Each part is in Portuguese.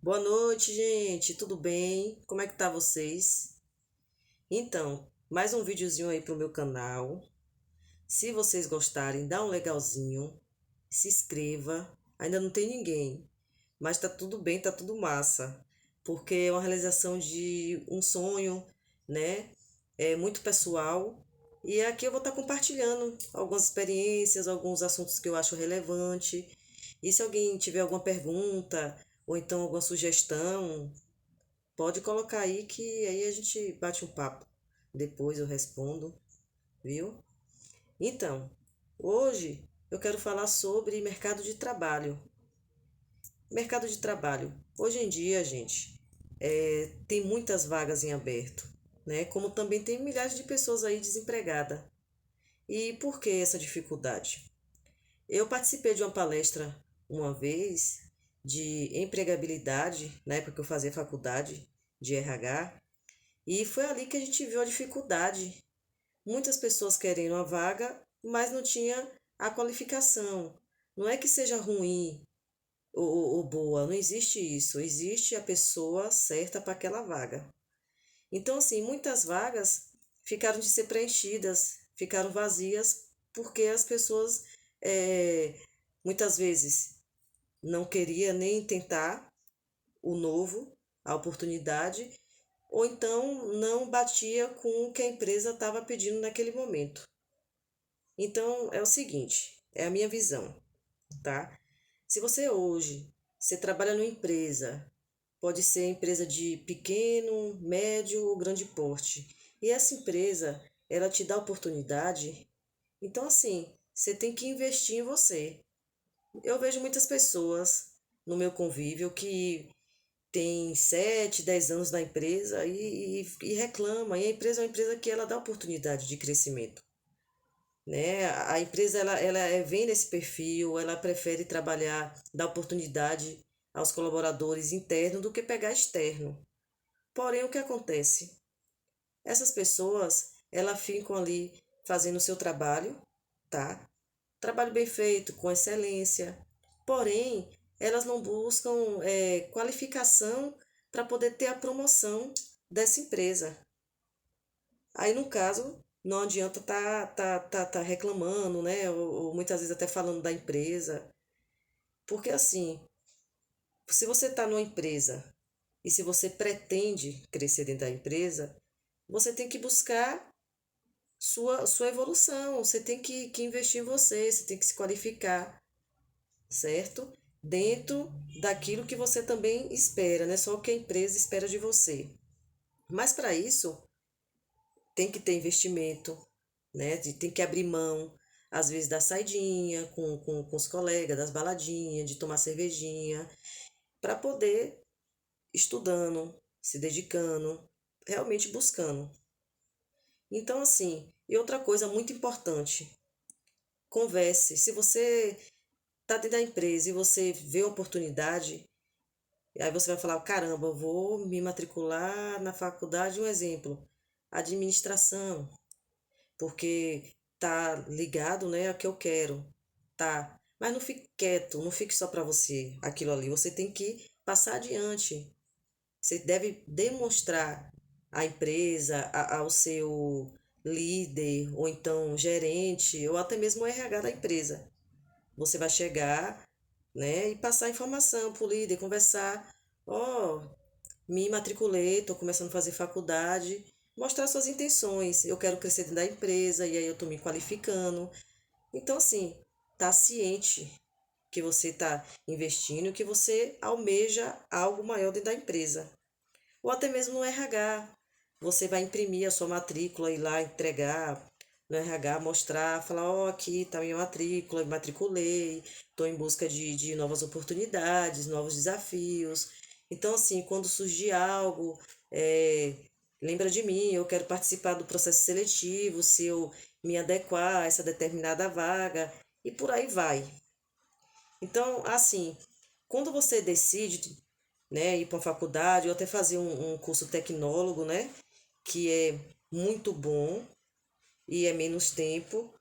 Boa noite, gente. Tudo bem? Como é que tá vocês? Então, mais um videozinho aí pro meu canal. Se vocês gostarem, dá um legalzinho, se inscreva. Ainda não tem ninguém, mas tá tudo bem, tá tudo massa, porque é uma realização de um sonho, né? É muito pessoal. E aqui eu vou estar compartilhando algumas experiências, alguns assuntos que eu acho relevante. E se alguém tiver alguma pergunta ou então alguma sugestão, pode colocar aí que aí a gente bate um papo. Depois eu respondo, viu? Então, hoje eu quero falar sobre mercado de trabalho. Mercado de trabalho. Hoje em dia, gente, tem muitas vagas em aberto, né? Como também tem milhares de pessoas aí desempregadas. E por que essa dificuldade? Eu participei de uma palestra uma vez de empregabilidade, na época que eu fazia faculdade de RH, e foi ali que a gente viu a dificuldade. Muitas pessoas querem uma vaga, mas não tinha a qualificação. Não é que seja ruim ou boa, não existe isso. Existe a pessoa certa para aquela vaga. Então, assim, muitas vagas ficaram de ser preenchidas, ficaram vazias, porque as pessoas muitas vezes não queria nem tentar o novo, a oportunidade, ou então não batia com o que a empresa estava pedindo naquele momento. Então é o seguinte, é a minha visão, tá? Se você hoje, você trabalha numa empresa, pode ser empresa de pequeno, médio ou grande porte, e essa empresa, ela te dá oportunidade, então assim, você tem que investir em você. Eu vejo muitas pessoas no meu convívio que tem 7, 10 anos na empresa e reclama. E a empresa é uma empresa que ela dá oportunidade de crescimento, né? A empresa vem nesse perfil, ela prefere trabalhar, dar oportunidade aos colaboradores internos do que pegar externo. Porém, o que acontece? Essas pessoas, elas ficam ali fazendo o seu trabalho, tá? Trabalho bem feito, com excelência. Porém, elas não buscam qualificação para poder ter a promoção dessa empresa. Aí, no caso, não adianta tá reclamando, né? Ou muitas vezes até falando da empresa. Porque assim, se você está numa empresa e se você pretende crescer dentro da empresa, você tem que buscar sua evolução, você tem que investir em você, você tem que se qualificar, certo? Dentro daquilo que você também espera, não é só o que a empresa espera de você. Mas para isso, tem que ter investimento, né? Tem que abrir mão, às vezes, da saidinha com os colegas, das baladinhas, de tomar cervejinha, para poder estudando, se dedicando, realmente buscando. Então, assim, e outra coisa muito importante, converse. Se você está dentro da empresa e você vê a oportunidade, aí você vai falar, caramba, eu vou me matricular na faculdade, um exemplo, administração, porque tá ligado, né, a que eu quero. Tá. Mas não fique quieto, não fique só para você aquilo ali. Você tem que passar adiante. Você deve demonstrar à empresa, ao seu líder, ou então gerente, ou até mesmo o RH da empresa. Você vai chegar, né, e passar a informação para o líder, conversar. Ó, me matriculei, estou começando a fazer faculdade, mostrar suas intenções. Eu quero crescer dentro da empresa e aí eu estou me qualificando. Então, assim, tá ciente que você está investindo, que você almeja algo maior dentro da empresa. Ou até mesmo no RH. Você vai imprimir a sua matrícula e lá entregar no RH, mostrar, falar, ó, aqui está minha matrícula, me matriculei, estou em busca de novas oportunidades, novos desafios. Então, assim, quando surgir algo, é, lembra de mim, eu quero participar do processo seletivo, se eu me adequar a essa determinada vaga, e por aí vai. Então, assim, quando você decide, né, ir para uma faculdade ou até fazer um curso tecnólogo, né, que é muito bom e é menos tempo,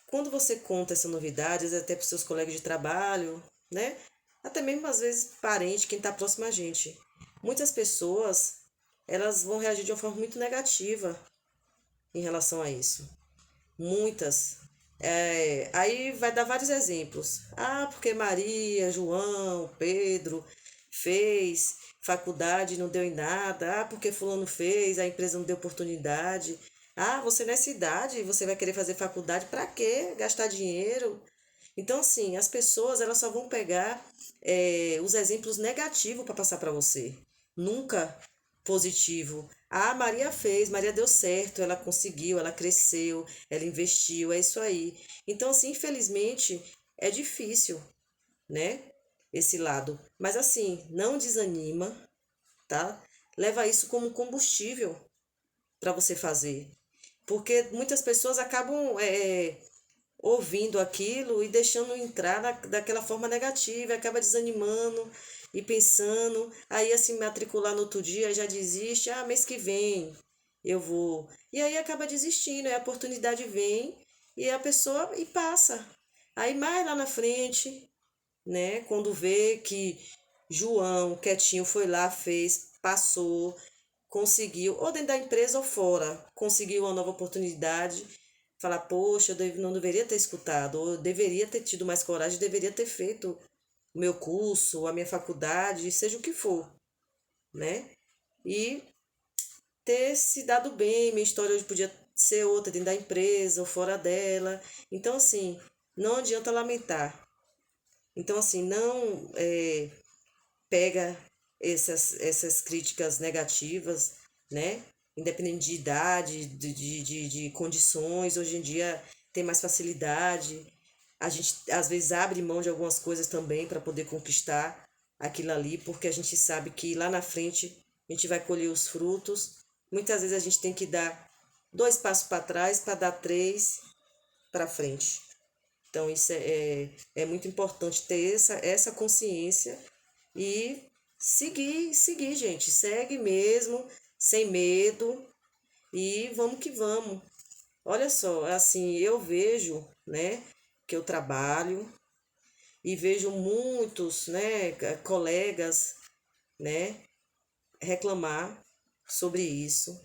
quando você conta essa novidade, até para os seus colegas de trabalho, né, até mesmo às vezes parente, quem está próximo a gente. Muitas pessoas, elas vão reagir de uma forma muito negativa em relação a isso. Muitas. Aí vai dar vários exemplos. Ah, porque Maria, João, Pedro fez faculdade e não deu em nada. Ah, porque fulano fez, a empresa não deu oportunidade. Ah, você nessa idade, você vai querer fazer faculdade para quê? Gastar dinheiro? Então, assim, as pessoas elas só vão pegar os exemplos negativos para passar para você. Nunca positivo. Ah, Maria fez, Maria deu certo, ela conseguiu, ela cresceu, ela investiu, é isso aí. Então, assim, infelizmente, é difícil, né? Esse lado. Mas, assim, não desanima, tá? Leva isso como combustível para você fazer. Porque muitas pessoas acabam ouvindo aquilo e deixando entrar daquela forma negativa, acaba desanimando e pensando, aí assim matricular no outro dia já desiste, ah, mês que vem eu vou. E aí acaba desistindo, aí a oportunidade vem e a pessoa e passa. Aí mais lá na frente, né, quando vê que João, quietinho, foi lá, fez, passou, conseguiu, ou dentro da empresa ou fora, conseguiu uma nova oportunidade, falar, poxa, não deveria ter escutado, ou eu deveria ter tido mais coragem, deveria ter feito o meu curso, a minha faculdade, seja o que for, né? E ter se dado bem, minha história hoje podia ser outra dentro da empresa ou fora dela. Então, assim, não adianta lamentar. Então, assim, não pega essas críticas negativas, né? Independente de idade, de condições, hoje em dia tem mais facilidade. A gente às vezes abre mão de algumas coisas também para poder conquistar aquilo ali, porque a gente sabe que lá na frente a gente vai colher os frutos. Muitas vezes a gente tem que dar 2 passos para trás para dar 3 para frente. Então, isso é muito importante ter essa consciência e seguir, gente. Segue mesmo, sem medo e vamos que vamos. Olha só, assim, eu vejo, né, que eu trabalho e vejo muitos, né, colegas, né, reclamar sobre isso,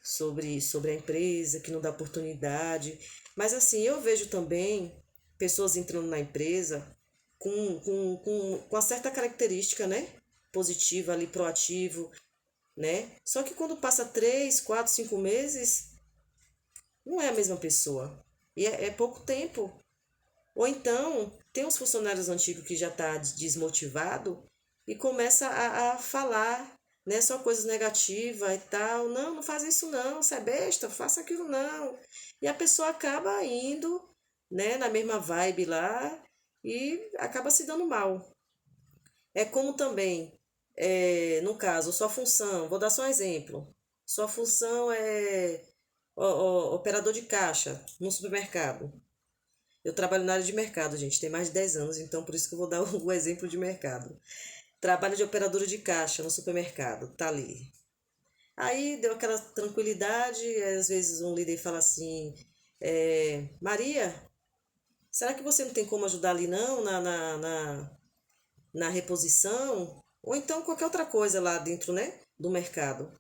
sobre a empresa que não dá oportunidade. Mas assim, eu vejo também pessoas entrando na empresa com uma certa característica, né? Positiva ali, proativo, né? Só que quando passa 3, 4, 5 meses, não é a mesma pessoa. E é pouco tempo. Ou então, tem uns funcionários antigos que já tá desmotivado e começa a falar, né, só coisas negativas e tal. Não, não faz isso não, você é besta, faça aquilo não. E a pessoa acaba indo, né, na mesma vibe lá e acaba se dando mal. É como também, no caso, sua função, vou dar só um exemplo. Sua função é operador de caixa no supermercado. Eu trabalho na área de mercado, gente, tem mais de 10 anos, então por isso que eu vou dar o exemplo de mercado. Trabalho de operadora de caixa no supermercado, tá ali. Aí deu aquela tranquilidade, às vezes um líder fala assim, Maria, será que você não tem como ajudar ali não, na reposição? Ou então qualquer outra coisa lá dentro, né, do mercado.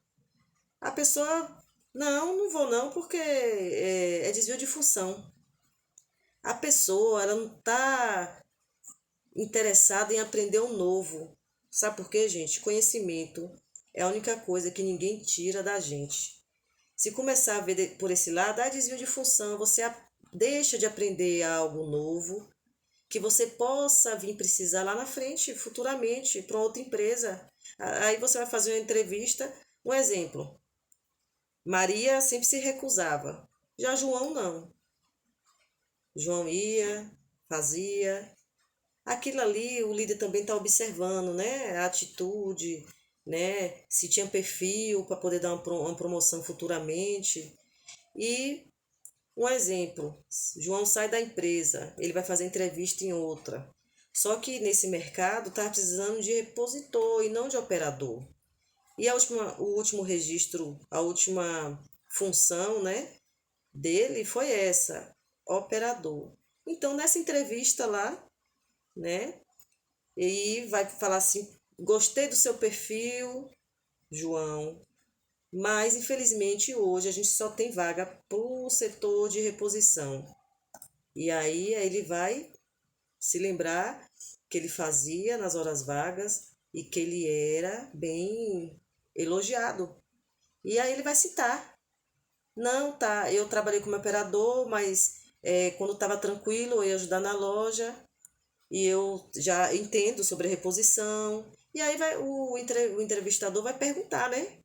A pessoa, não, não vou não, porque é desvio de função. A pessoa, ela não tá interessada em aprender um novo. Sabe por quê, gente? Conhecimento é a única coisa que ninguém tira da gente. Se começar a ver por esse lado, desvio de função, você deixa de aprender algo novo que você possa vir precisar lá na frente, futuramente, para outra empresa. Aí você vai fazer uma entrevista. Um exemplo: Maria sempre se recusava, já João não. João ia, fazia, aquilo ali o líder também está observando, né? A atitude, né? Se tinha perfil para poder dar uma promoção futuramente. E um exemplo, João sai da empresa, ele vai fazer entrevista em outra. Só que nesse mercado está precisando de repositor e não de operador. E o último registro, a última função, né, dele foi essa, operador. Então, nessa entrevista lá, né, e vai falar assim: gostei do seu perfil, João, mas infelizmente hoje a gente só tem vaga para o setor de reposição. E aí ele vai se lembrar que ele fazia nas horas vagas e que ele era bem elogiado. E aí ele vai citar: não, tá, eu trabalhei como operador, mas quando estava tranquilo eu ia ajudar na loja e eu já entendo sobre a reposição. E aí o entrevistador vai perguntar, né?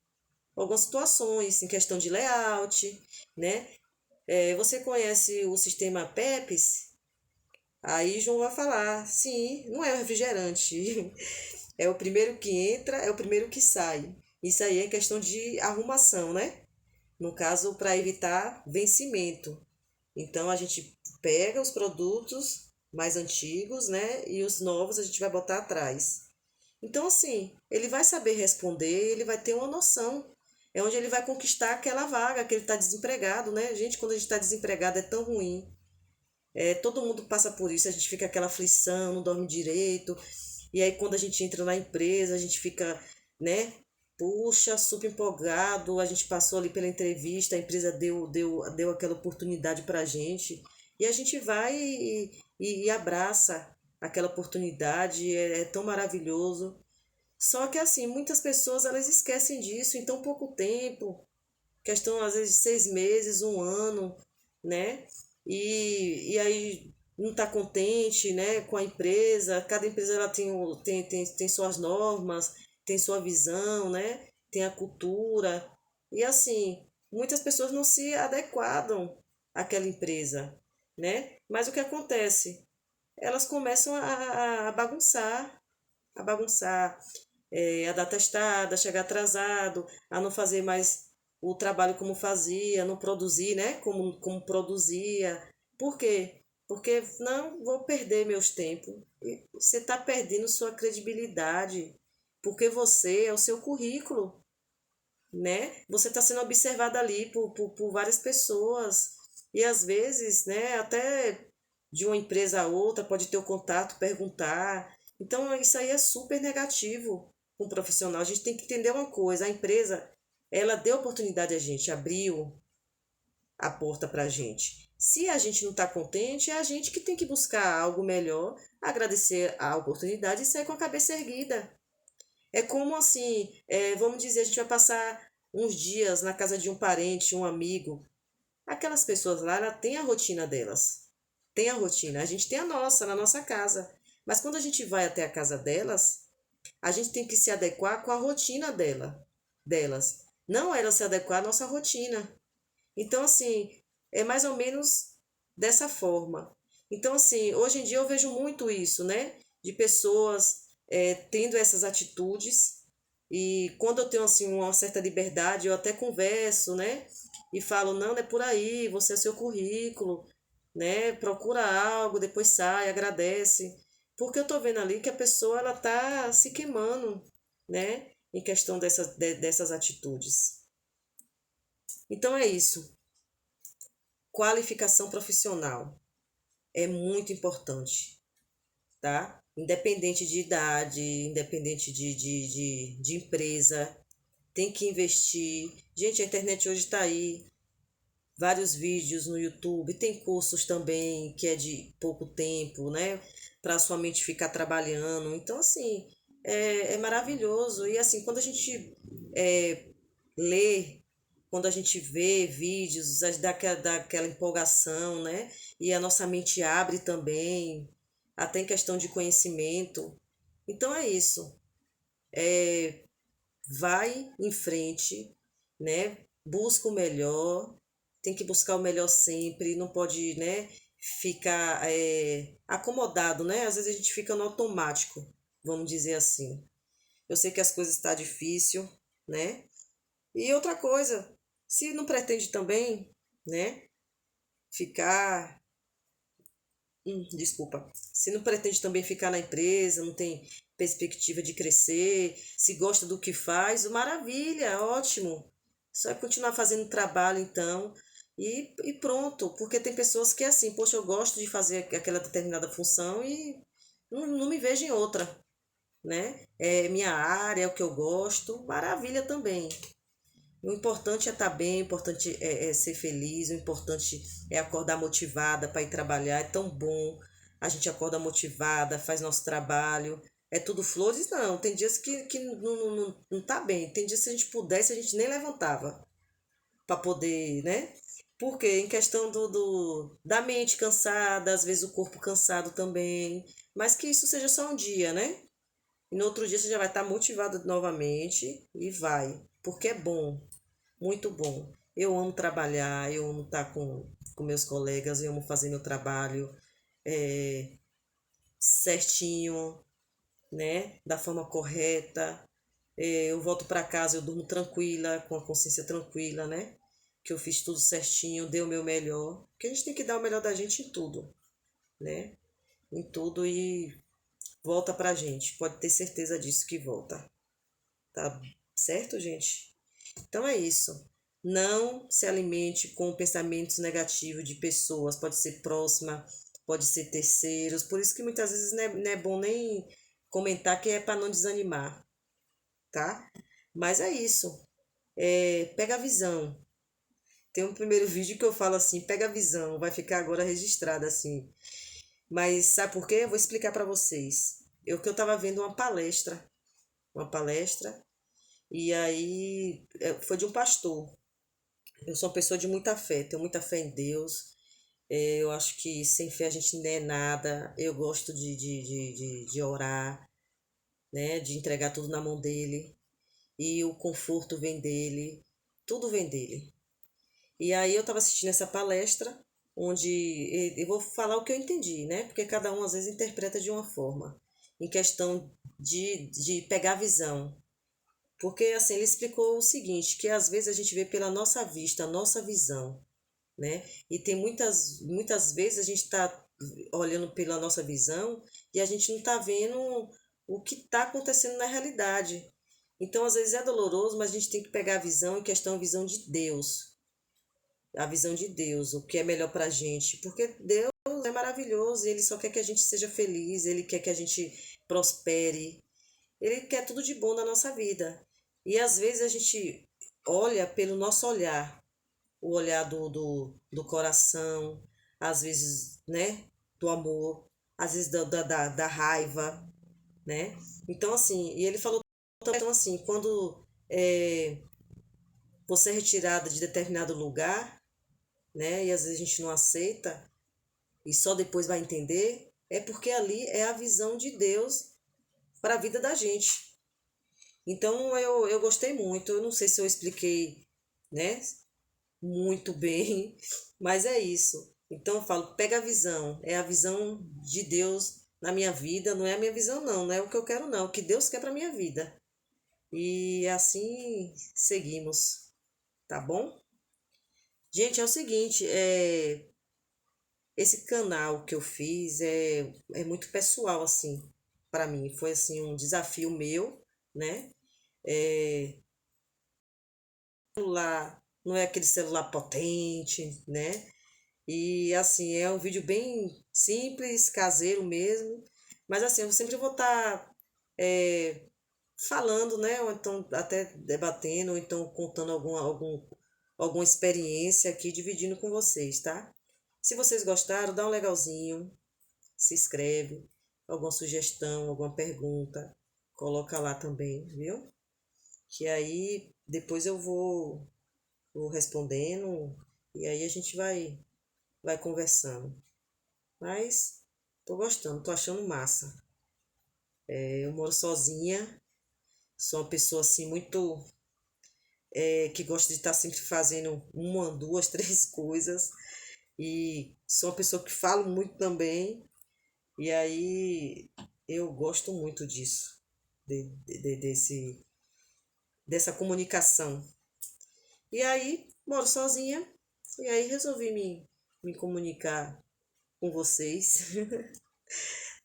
Algumas situações em questão de layout, né? Você conhece o sistema PEPS? Aí João vai falar, sim, não é um refrigerante. É o primeiro que entra, é o primeiro que sai. Isso aí é questão de arrumação, né? No caso, para evitar vencimento. Então a gente pega os produtos mais antigos, né? E os novos a gente vai botar atrás. Então, assim, ele vai saber responder, ele vai ter uma noção. É onde ele vai conquistar aquela vaga, que ele está desempregado, né? Gente, quando a gente está desempregado é tão ruim. Todo mundo passa por isso, a gente fica aquela aflição, não dorme direito. E aí quando a gente entra na empresa, a gente fica, né? Puxa, super empolgado, a gente passou ali pela entrevista, a empresa deu aquela oportunidade pra gente. E a gente vai e abraça aquela oportunidade, é tão maravilhoso. Só que assim, muitas pessoas elas esquecem disso em tão pouco tempo, questão às vezes de 6 meses, um ano, né? E aí não está contente, né, com a empresa. Cada empresa ela tem suas normas, tem sua visão, né? Tem a cultura. E assim, muitas pessoas não se adequam àquela empresa, né? Mas o que acontece? Elas começam a bagunçar, a dar testada, a chegar atrasado, a não fazer mais o trabalho como fazia, não produzir, né? Como produzia. Por quê? Porque não vou perder meus tempos. E você está perdendo sua credibilidade, porque você é o seu currículo, né? Você está sendo observado ali por várias pessoas. E às vezes, né, até de uma empresa a outra, pode ter o contato, perguntar. Então, isso aí é super negativo com um profissional. A gente tem que entender uma coisa: a empresa, ela deu oportunidade a gente, abriu a porta para a gente. Se a gente não está contente, é a gente que tem que buscar algo melhor, agradecer a oportunidade e sair com a cabeça erguida. É como assim, vamos dizer, a gente vai passar uns dias na casa de um parente, um amigo. Aquelas pessoas lá, ela tem a rotina delas. Tem a rotina. A gente tem a nossa, na nossa casa. Mas quando a gente vai até a casa delas, a gente tem que se adequar com a rotina delas. Não ela se adequar à nossa rotina. Então, assim, é mais ou menos dessa forma. Então, assim, hoje em dia eu vejo muito isso, né? De pessoas tendo essas atitudes. E quando eu tenho, assim, uma certa liberdade, eu até converso, né? E falo, não, não é por aí, você é seu currículo, né? Procura algo, depois sai, agradece. Porque eu tô vendo ali que a pessoa, ela tá se queimando, né? Em questão dessas atitudes. Então é isso. Qualificação profissional é muito importante, tá? Independente de idade, independente de empresa, tem que investir. Gente, a internet hoje está aí, vários vídeos no YouTube, tem cursos também que é de pouco tempo, né? Para sua mente ficar trabalhando. Então, assim, é maravilhoso. E assim, quando a gente lê, quando a gente vê vídeos, daquela empolgação, né? E a nossa mente abre também, até em questão de conhecimento. Então é isso. Vai em frente, né? Busca o melhor, tem que buscar o melhor sempre, não pode, né, ficar acomodado, né? Às vezes a gente fica no automático, vamos dizer assim. Eu sei que as coisas estão difícil, né? E outra coisa, se não pretende também, né, ficar, desculpa, se não pretende também ficar na empresa, não tem perspectiva de crescer, se gosta do que faz, maravilha, ótimo. Só é continuar fazendo trabalho então e pronto, porque tem pessoas que é assim, poxa, eu gosto de fazer aquela determinada função e não me vejo em outra. né? É minha área, é o que eu gosto, maravilha também. O importante é estar bem, o importante é ser feliz, o importante é acordar motivada para ir trabalhar. É tão bom, a gente acorda motivada, faz nosso trabalho. É tudo flores? Não, tem dias que não tá bem. Tem dias que se a gente pudesse, a gente nem levantava para poder, né? Porque em questão da mente cansada, às vezes o corpo cansado também. Mas que isso seja só um dia, né? E no outro dia você já vai estar motivado novamente e vai. Porque é bom, muito bom. Eu amo trabalhar, eu amo estar com meus colegas, eu amo fazer meu trabalho certinho, né? Da forma correta. Eu volto para casa, eu durmo tranquila, com a consciência tranquila, né? Que eu fiz tudo certinho, dei o meu melhor. Porque a gente tem que dar o melhor da gente em tudo, né? Em tudo e volta pra gente. Pode ter certeza disso que volta. Tá certo, gente? Então é isso. Não se alimente com pensamentos negativos de pessoas. Pode ser próxima, pode ser terceiros. Por isso que muitas vezes não é bom nem comentar, que é para não desanimar, tá? Mas é isso. Pega a visão. Tem um primeiro vídeo que eu falo assim, pega a visão, vai ficar agora registrado assim. Mas sabe por quê? Eu vou explicar para vocês. Que eu tava vendo uma palestra, e aí foi de um pastor. Eu sou uma pessoa de muita fé, tenho muita fé em Deus. Eu acho que sem fé a gente não é nada. Eu gosto de orar, né? De entregar tudo na mão dele. E o conforto vem dele, tudo vem dele. E aí eu estava assistindo essa palestra, onde eu vou falar o que eu entendi, né? Porque cada um às vezes interpreta de uma forma, em questão de pegar a visão. Porque assim, ele explicou o seguinte, que às vezes a gente vê pela nossa vista, a nossa visão, né? E tem muitas vezes a gente está olhando pela nossa visão e a gente não está vendo o que está acontecendo na realidade. Então, às vezes é doloroso, mas a gente tem que pegar a visão em questão, a visão de Deus, a visão de Deus, o que é melhor para a gente, porque Deus é maravilhoso, e Ele só quer que a gente seja feliz, Ele quer que a gente prospere, Ele quer tudo de bom na nossa vida. E às vezes a gente olha pelo nosso olhar, o olhar do coração, às vezes, né, do amor, às vezes da raiva, né? Então, assim, e ele falou também, então, assim, quando você é retirada de determinado lugar, né, e às vezes a gente não aceita, e só depois vai entender, é porque ali é a visão de Deus para a vida da gente. Então, eu gostei muito, eu não sei se eu expliquei, né, muito bem, mas é isso. Então eu falo, pega a visão, é a visão de Deus na minha vida, não é a minha visão não, não é o que eu quero não, é o que Deus quer para minha vida. E assim seguimos, tá bom? Gente, é o seguinte, esse canal que eu fiz é muito pessoal assim, para mim, foi assim um desafio meu, né? É, celular, não é aquele celular potente, né? E assim, é um vídeo bem simples, caseiro mesmo. Mas assim, eu sempre vou estar falando, né? Ou então até debatendo, ou então contando alguma experiência aqui, dividindo com vocês, tá? Se vocês gostaram, dá um legalzinho, se inscreve, alguma sugestão, alguma pergunta, coloca lá também, viu? Que aí depois eu vou respondendo e aí a gente vai conversando. Mas tô gostando, tô achando massa. Eu moro sozinha, sou uma pessoa assim muito que gosta de estar sempre fazendo uma, duas, três coisas. E sou uma pessoa que falo muito também. E aí eu gosto muito disso, dessa comunicação. E aí, moro sozinha, e aí resolvi me comunicar com vocês.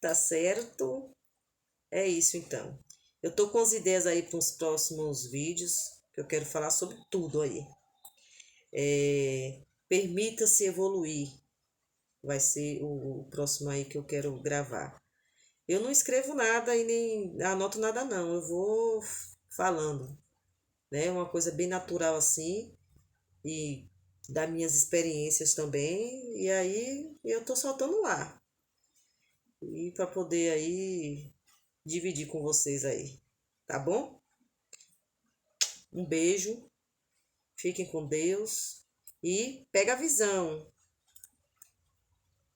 Tá certo? É isso então. Eu tô com as ideias aí para os próximos vídeos, que eu quero falar sobre tudo aí. Permita-se evoluir. Vai ser o próximo aí que eu quero gravar. Eu não escrevo nada e nem anoto nada não, eu vou falando, né? Uma coisa bem natural assim e das minhas experiências também, e aí eu tô soltando lá. E para poder aí dividir com vocês aí, tá bom? Um beijo, fiquem com Deus e pega a visão.